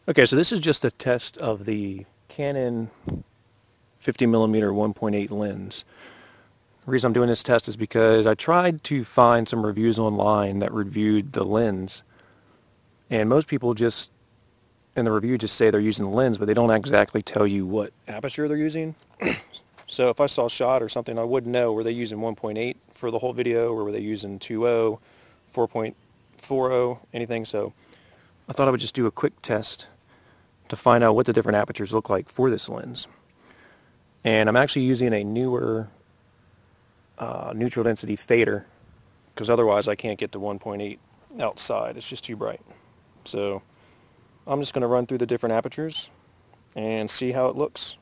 Okay, so this is just a test of the Canon 50mm 1.8 lens. The reason I'm doing this test is because I tried to find some reviews online that reviewed the lens, and most people just in the review just say they're using the lens, but they don't exactly tell you what aperture they're using. So if I saw a shot or something, I wouldn't know, were they using 1.8 for the whole video, or were they using 2.0, 4.40, anything. So I thought I would just do a quick test to find out what the different apertures look like for this lens. And I'm actually using a newer neutral density fader, because otherwise I can't get to 1.8 outside. It's just too bright. So I'm just going to run through the different apertures and see how it looks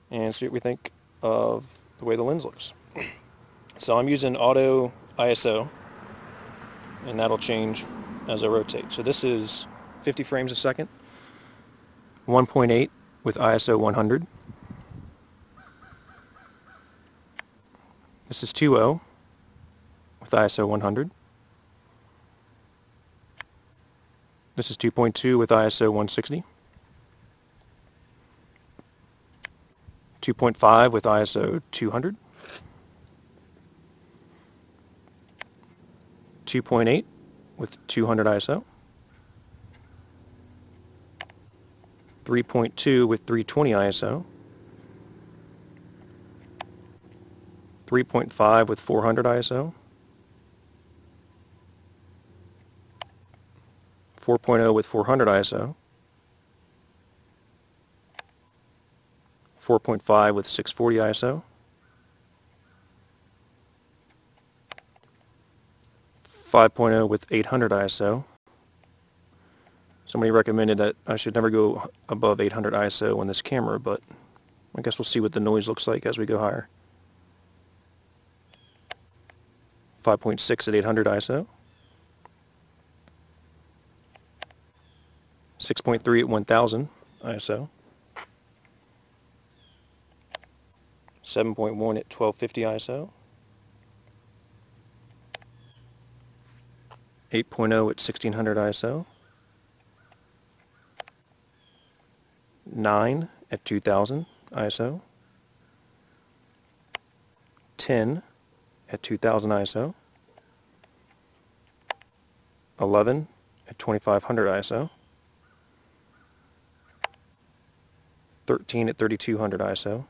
and see what we think of the way the lens looks. So I'm using auto ISO, and that'll change as I rotate. So this is 50 frames a second, 1.8 with ISO 100. This is 2.0 with ISO 100. This is 2.2 with ISO 160. 2.5 with ISO 200. 2.8 with 200 ISO. 3.2 with 320 ISO. 3.5 with 400 ISO. 4.0 with 400 ISO. 4.5 with 640 ISO. 5.0 with 800 ISO. Somebody recommended that I should never go above 800 ISO on this camera, but I guess we'll see what the noise looks like as we go higher. 5.6 at 800 ISO. 6.3 at 1000 ISO. 7.1 at 1250 ISO. 8.0 at 1600 ISO. 9 at 2000 ISO. 10 at 2000 ISO. 11 at 2500 ISO. 13 at 3200 ISO.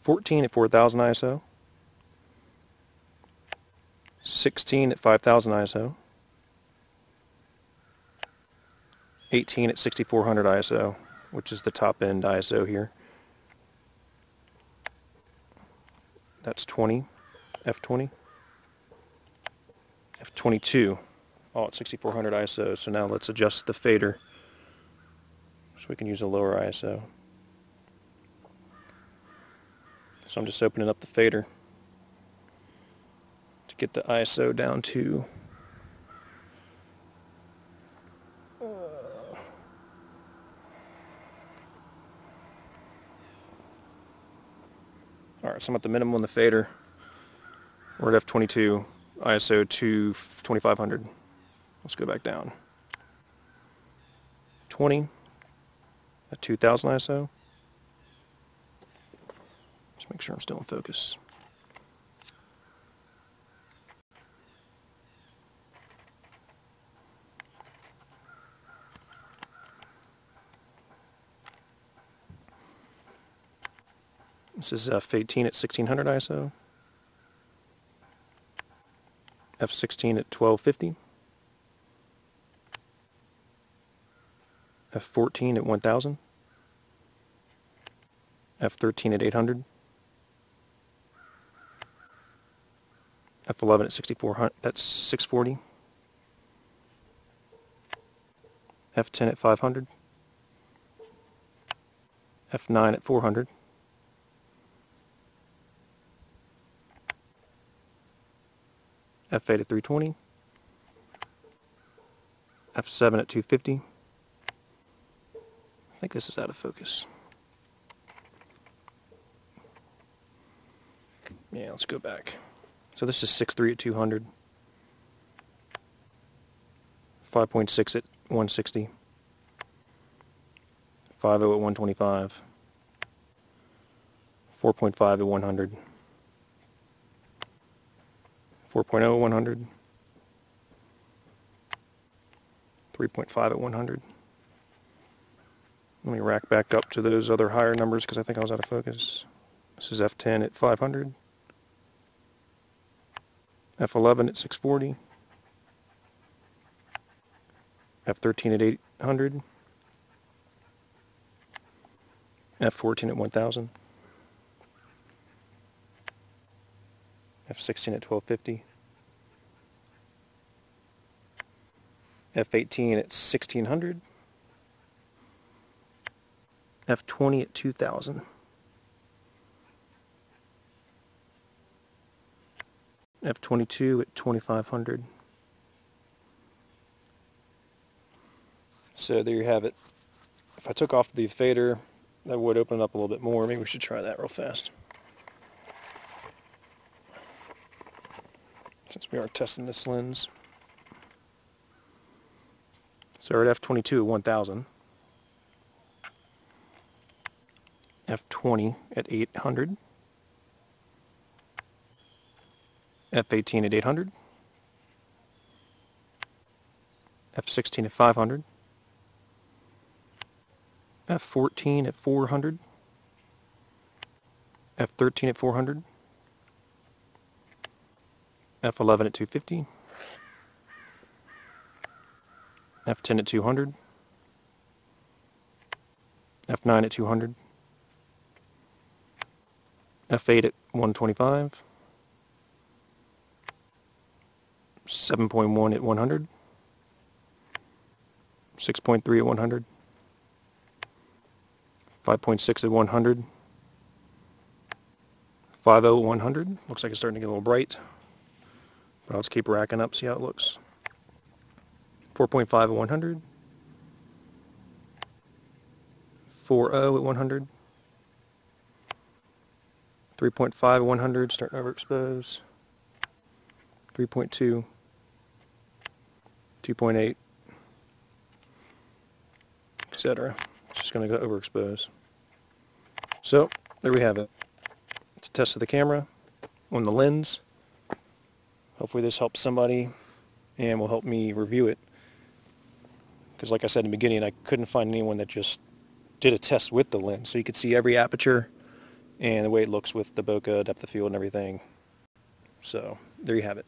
14 at 4000 ISO. 16 at 5000 ISO. 18 at 6400 ISO, which is the top end ISO here. That's 20, F20. F22, all at 6400 ISO. So now let's adjust the fader so we can use a lower ISO. So I'm just opening up the fader to get the ISO down to alright, so I'm at the minimum on the fader. We're at F22, ISO to 2500. Let's go back down. 20 at 2000 ISO. Just make sure I'm still in focus. This is F18 at 1600 ISO. F16 at 1250. F14 at 1000. F13 at 800. F11 at 6400. That's 640. F10 at 500. F9 at 400. F8 at 320. F7 at 250. I think this is out of focus. Yeah, let's go back. So this is 6.3 at 200. 5.6 at 160, 5.0 at 125, 4.5 at 100, 4.0 at 100, 3.5 at 100. Let me rack back up to those other higher numbers because I think I was out of focus. This is f10 at 500, f11 at 640, f13 at 800, f14 at 1000, f16 at 1250, f18 at 1600, f20 at 2000, f22 at 2500. So there you have it. If I took off the fader, that would open it up a little bit more. Maybe we should try that real fast, since we are testing this lens. So we're at f22 at 1000, f20 at 800, f18 at 800, f16 at 500, f14 at 400, f13 at 400, f11 at 250, f10 at 200, f9 at 200, f8 at 125, 7.1 at 100, 6.3 at 100, 5.6 at 100, 5.0 at 100. Looks like it's starting to get a little bright, but I'll just keep racking up, see how it looks. 4.5 at 100, 4.0 at 100, 3.5 at 100, starting to overexpose, 3.2, 2.8, etc. It's just going to go overexpose. So there we have it. It's a test of the camera on the lens. Hopefully this helps somebody and will help me review it. Because like I said in the beginning, I couldn't find anyone that just did a test with the lens. So you could see every aperture and the way it looks with the bokeh, depth of field and everything. So there you have it.